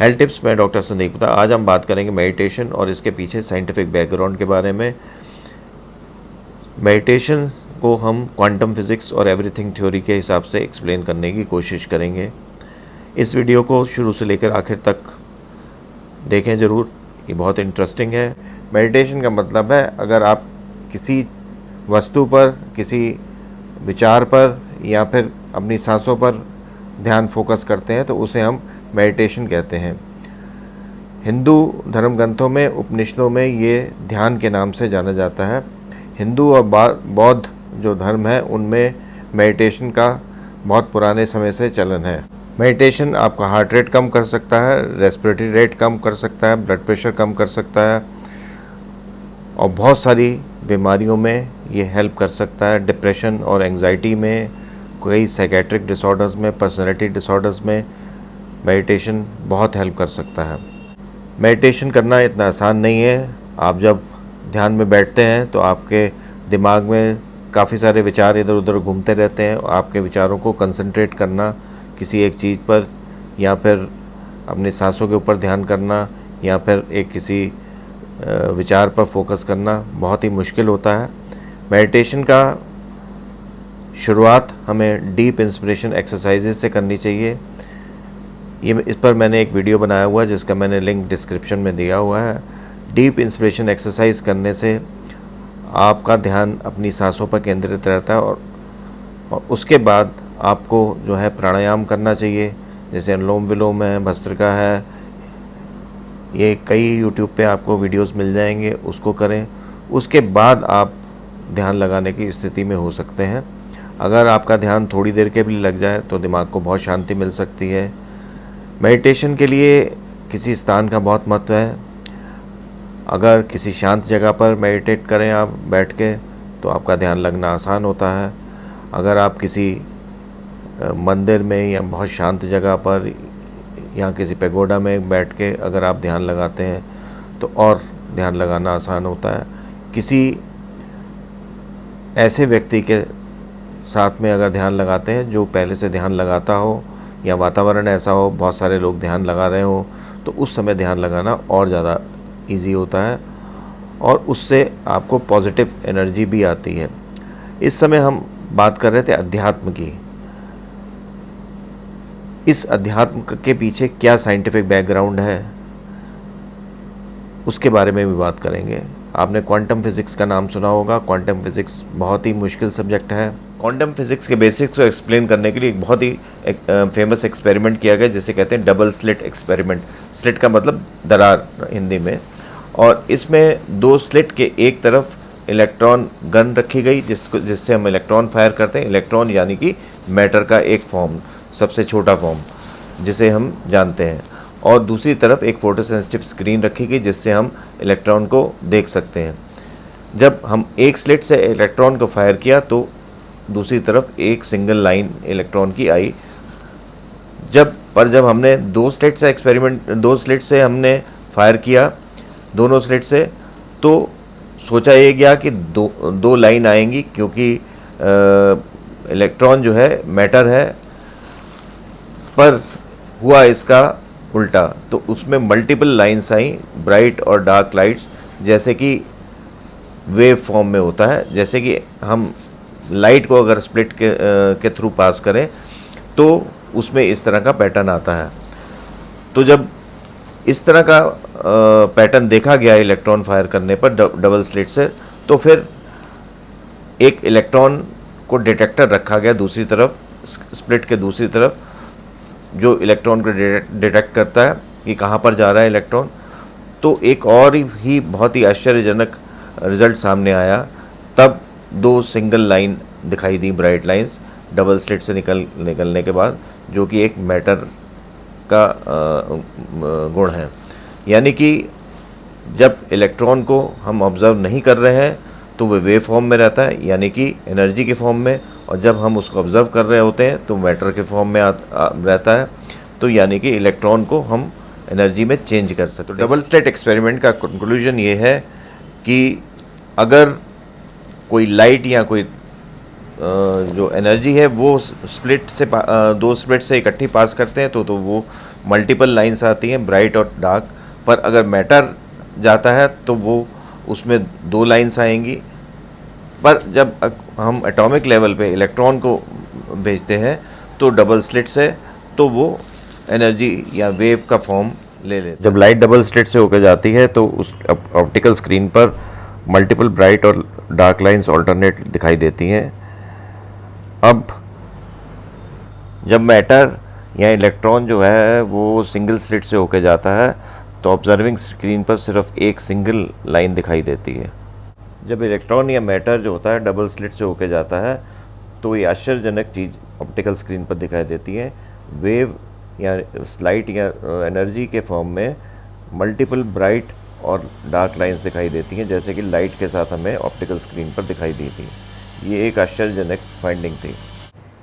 Health tips में doctor Sandeep Gupta. आज हम बात करेंगे मेडिटेशन और इसके पीछे साइंटिफिक बैकग्राउंड के बारे में। मेडिटेशन को हम क्वांटम फिज़िक्स और एवरीथिंग थ्योरी के हिसाब से एक्सप्लेन करने की कोशिश करेंगे। इस वीडियो को शुरू से लेकर आखिर तक देखें ज़रूर, ये बहुत इंटरेस्टिंग है। मेडिटेशन का मतलब है अगर आप किसी वस्तु पर, किसी विचार पर या फिर अपनी सांसों पर ध्यान फोकस करते हैं तो उसे हम मेडिटेशन कहते हैं। हिंदू धर्म ग्रंथों में, उपनिषदों में ये ध्यान के नाम से जाना जाता है। हिंदू और बौद्ध जो धर्म है उनमें मेडिटेशन का बहुत पुराने समय से चलन है। मेडिटेशन आपका हार्ट रेट कम कर सकता है, रेस्पिरेटरी रेट कम कर सकता है, ब्लड प्रेशर कम कर सकता है और बहुत सारी बीमारियों में ये हेल्प कर सकता है। डिप्रेशन और एंजाइटी में, कई साइकेट्रिक डिसऑर्डर्स में, पर्सनैलिटी डिसऑर्डर्स में मेडिटेशन बहुत हेल्प कर सकता है। मेडिटेशन करना इतना आसान नहीं है। आप जब ध्यान में बैठते हैं तो आपके दिमाग में काफ़ी सारे विचार इधर उधर घूमते रहते हैं। आपके विचारों को कंसंट्रेट करना किसी एक चीज़ पर, या फिर अपनी सांसों के ऊपर ध्यान करना, या फिर एक किसी विचार पर फोकस करना बहुत ही मुश्किल होता है। मेडिटेशन का शुरुआत हमें डीप इंस्पिरेशन एक्सरसाइजेज से करनी चाहिए। इस पर मैंने एक वीडियो बनाया हुआ है जिसका मैंने लिंक डिस्क्रिप्शन में दिया हुआ है। डीप इंस्पिरेशन एक्सरसाइज करने से आपका ध्यान अपनी सांसों पर केंद्रित रहता है और उसके बाद आपको जो है प्राणायाम करना चाहिए, जैसे अनुलोम विलोम है, भस्त्रिका है। ये कई यूट्यूब पे आपको वीडियोस मिल जाएंगे, उसको करें। उसके बाद आप ध्यान लगाने की स्थिति में हो सकते हैं। अगर आपका ध्यान थोड़ी देर के भी लग जाए तो दिमाग को बहुत शांति मिल सकती है। मेडिटेशन के लिए किसी स्थान का बहुत महत्व है। अगर किसी शांत जगह पर मेडिटेट करें आप बैठ के तो आपका ध्यान लगना आसान होता है। अगर आप किसी मंदिर में या बहुत शांत जगह पर या किसी पैगोडा में बैठ के अगर आप ध्यान लगाते हैं तो और ध्यान लगाना आसान होता है। किसी ऐसे व्यक्ति के साथ में अगर ध्यान लगाते हैं जो पहले से ध्यान लगाता हो, या वातावरण ऐसा हो, बहुत सारे लोग ध्यान लगा रहे हो, तो उस समय ध्यान लगाना और ज़्यादा इजी होता है और उससे आपको पॉजिटिव एनर्जी भी आती है। इस समय हम बात कर रहे थे अध्यात्म की। इस अध्यात्म के पीछे क्या साइंटिफिक बैकग्राउंड है उसके बारे में भी बात करेंगे। आपने क्वांटम फिज़िक्स का नाम सुना होगा। क्वांटम फिज़िक्स बहुत ही मुश्किल सब्जेक्ट है। क्वांटम फिज़िक्स के बेसिक्स को एक्सप्लेन करने के लिए एक बहुत ही फेमस एक्सपेरिमेंट किया गया जिसे कहते हैं डबल स्लिट एक्सपेरिमेंट। स्लिट का मतलब दरार हिंदी में। और इसमें दो स्लिट के एक तरफ इलेक्ट्रॉन गन रखी गई जिससे हम इलेक्ट्रॉन फायर करते हैं। इलेक्ट्रॉन यानी कि मैटर का एक फॉर्म, सबसे छोटा फॉर्म जिसे हम जानते हैं। और दूसरी तरफ एक फोटोसेंसिटिव स्क्रीन रखी गई जिससे हम इलेक्ट्रॉन को देख सकते हैं। जब हम एक स्लिट से इलेक्ट्रॉन को फायर किया तो दूसरी तरफ एक सिंगल लाइन इलेक्ट्रॉन की आई। जब हमने दो स्लिट से हमने फायर किया, दोनों स्लिट से, तो सोचा ये गया कि दो लाइन आएंगी क्योंकि इलेक्ट्रॉन जो है मैटर है, पर हुआ इसका उल्टा। तो उसमें मल्टीपल लाइन्स आई, ब्राइट और डार्क लाइट्स, जैसे कि वेव फॉर्म में होता है। जैसे कि हम लाइट को अगर स्प्लिट के थ्रू पास करें तो उसमें इस तरह का पैटर्न आता है। तो जब इस तरह का पैटर्न देखा गया इलेक्ट्रॉन फायर करने पर डबल स्लिट से, तो फिर एक इलेक्ट्रॉन को डिटेक्टर रखा गया दूसरी तरफ, स्प्लिट के दूसरी तरफ, जो इलेक्ट्रॉन को डिटेक्ट करता है कि कहाँ पर जा रहा है इलेक्ट्रॉन। तो एक और ही बहुत ही आश्चर्यजनक रिजल्ट सामने आया। तब दो सिंगल लाइन दिखाई दी, ब्राइट लाइंस, डबल स्लिट से निकलने के बाद, जो कि एक मैटर का गुण है। यानी कि जब इलेक्ट्रॉन को हम ऑब्ज़र्व नहीं कर रहे हैं तो वो वेव फॉर्म में रहता है, यानी कि एनर्जी के फॉर्म में, और जब हम उसको ऑब्ज़र्व कर रहे होते हैं तो मैटर के फॉर्म में रहता है। तो यानी कि इलेक्ट्रॉन को हम एनर्जी में चेंज कर सकते हैं। डबल स्लिट एक्सपेरिमेंट का कंक्लूजन ये है कि अगर कोई लाइट या कोई जो एनर्जी है वो स्प्लिट से दो स्प्लिट से इकट्ठी पास करते हैं तो वो मल्टीपल लाइंस आती हैं, ब्राइट और डार्क। पर अगर मैटर जाता है तो वो उसमें 2 लाइंस आएंगी। पर जब हम एटॉमिक लेवल पे इलेक्ट्रॉन को भेजते हैं तो डबल स्लिट से तो वो एनर्जी या वेव का फॉर्म ले लेते हैं। जब लाइट डबल स्लिट से होकर जाती है तो उस ऑप्टिकल स्क्रीन पर मल्टीपल ब्राइट और डार्क लाइंस ऑल्टरनेट दिखाई देती हैं। अब जब मैटर या इलेक्ट्रॉन जो है वो सिंगल स्लिट से होकर जाता है तो ऑब्जर्विंग स्क्रीन पर सिर्फ एक सिंगल लाइन दिखाई देती है। जब इलेक्ट्रॉन या मैटर जो होता है डबल स्लिट से होकर जाता है तो ये आश्चर्यजनक चीज़ ऑप्टिकल स्क्रीन पर दिखाई देती है। वेव या लाइट या एनर्जी के फॉर्म में मल्टीपल ब्राइट और डार्क लाइंस दिखाई देती हैं, जैसे कि लाइट के साथ हमें ऑप्टिकल स्क्रीन पर दिखाई दी थी। ये एक आश्चर्यजनक फाइंडिंग थी।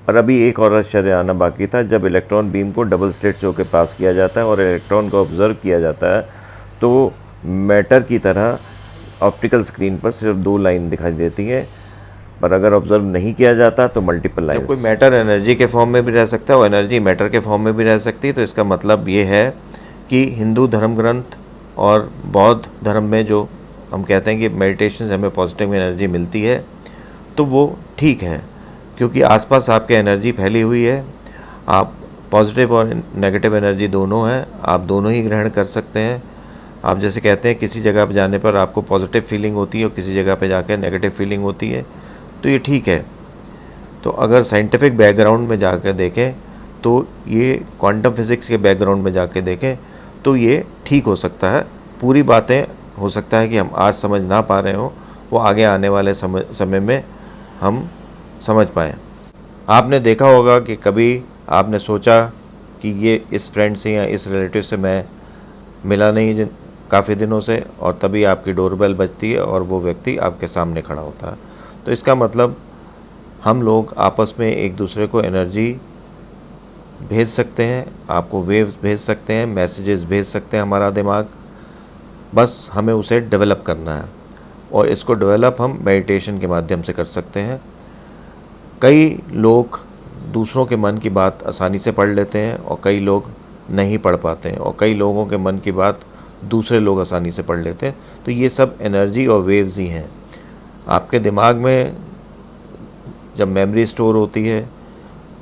और अभी एक और आश्चर्य आना बाकी था। जब इलेक्ट्रॉन बीम को डबल स्लिट से होकर पास किया जाता है और इलेक्ट्रॉन को ऑब्जर्व किया जाता है तो मैटर की तरह ऑप्टिकल स्क्रीन पर सिर्फ 2 लाइन दिखाई देती है। पर अगर ऑब्जर्व नहीं किया जाता तो मल्टीपल लाइन। कोई मैटर एनर्जी के फॉर्म में भी रह सकता है और एनर्जी मैटर के फॉर्म में भी रह सकती है। तो इसका मतलब ये है कि हिंदू धर्म ग्रंथ और बौद्ध धर्म में जो हम कहते हैं कि मेडिटेशन से हमें पॉजिटिव एनर्जी मिलती है तो वो ठीक है, क्योंकि आसपास आपके एनर्जी फैली हुई है। आप पॉजिटिव और नेगेटिव एनर्जी दोनों हैं, आप दोनों ही ग्रहण कर सकते हैं। आप जैसे कहते हैं किसी जगह पर जाने पर आपको पॉजिटिव फीलिंग होती है और किसी जगह पे जाकर नेगेटिव फीलिंग होती है, तो ये ठीक है। तो अगर साइंटिफिक बैकग्राउंड में जाकर देखें तो ये क्वांटम फिज़िक्स के बैकग्राउंड में जाके देखें तो ये ठीक हो सकता है। पूरी बातें हो सकता है कि हम आज समझ ना पा रहे हों, वो आगे आने वाले समय में हम समझ पाएँ। आपने देखा होगा कि कभी आपने सोचा कि ये इस फ्रेंड से या इस रिलेटिव से मैं मिला नहीं काफ़ी दिनों से, और तभी आपकी डोरबेल बजती है और वो व्यक्ति आपके सामने खड़ा होता है। तो इसका मतलब हम लोग आपस में एक दूसरे को एनर्जी भेज सकते हैं, आपको वेव्स भेज सकते हैं, मैसेजेस भेज सकते हैं हमारा दिमाग, बस हमें उसे डेवलप करना है। और इसको डेवलप हम मेडिटेशन के माध्यम से कर सकते हैं। कई लोग दूसरों के मन की बात आसानी से पढ़ लेते हैं और कई लोग नहीं पढ़ पाते हैं, और कई लोगों के मन की बात दूसरे लोग आसानी से पढ़ लेते हैं। तो ये सब एनर्जी और वेव्स ही हैं। आपके दिमाग में जब मेमोरी स्टोर होती है,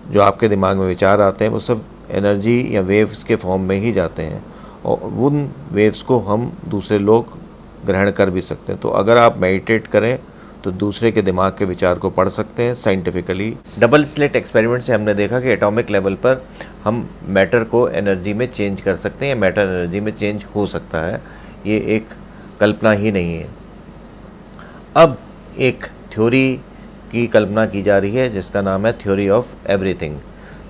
जो आपके दिमाग में विचार आते हैं, वो सब एनर्जी या वेव्स के फॉर्म में ही जाते हैं, और उन वेव्स को हम दूसरे लोग ग्रहण कर भी सकते हैं। तो अगर आप मेडिटेट करें तो दूसरे के दिमाग के विचार को पढ़ सकते हैं साइंटिफिकली। डबल स्लिट एक्सपेरिमेंट से हमने देखा कि एटॉमिक लेवल पर हम मैटर को एनर्जी में चेंज कर सकते हैं, मैटर एनर्जी में चेंज हो सकता है। ये एक कल्पना ही नहीं है। अब एक थ्योरी की कल्पना की जा रही है जिसका नाम है थ्योरी ऑफ एवरीथिंग।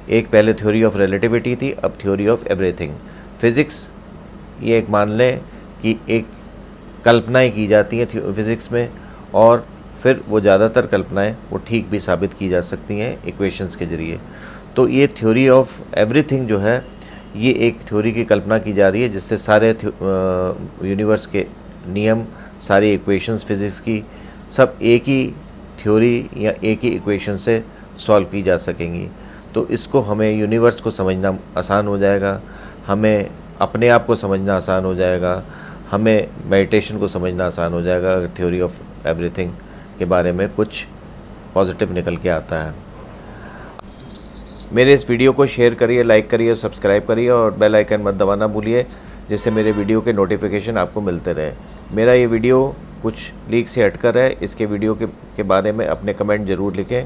एक पहले थ्योरी ऑफ रिलेटिविटी थी, अब थ्योरी ऑफ एवरीथिंग। फिज़िक्स ये एक मान लें कि एक कल्पनाएं की जाती हैं फिज़िक्स में, और फिर वो ज़्यादातर कल्पनाएं वो ठीक भी साबित की जा सकती हैं इक्वेशंस के ज़रिए। तो ये थ्योरी ऑफ एवरीथिंग जो है, ये एक थ्योरी की कल्पना की जा रही है जिससे सारे यूनिवर्स के नियम, सारी इक्वेशंस फिज़िक्स की, सब एक ही थ्योरी या एक ही इक्वेशन से सॉल्व की जा सकेंगी। तो इसको हमें यूनिवर्स को समझना आसान हो जाएगा, हमें अपने आप को समझना आसान हो जाएगा, हमें मेडिटेशन को समझना आसान हो जाएगा अगर थ्योरी ऑफ एवरीथिंग के बारे में कुछ पॉजिटिव निकल के आता है। मेरे इस वीडियो को शेयर करिए, लाइक करिए, सब्सक्राइब करिए और बेल आइकन मत दबाना भूलिए, जिससे मेरे वीडियो के नोटिफिकेशन आपको मिलते रहे। मेरा ये वीडियो कुछ लीक से हटकर है, इसके वीडियो के बारे में अपने कमेंट ज़रूर लिखें।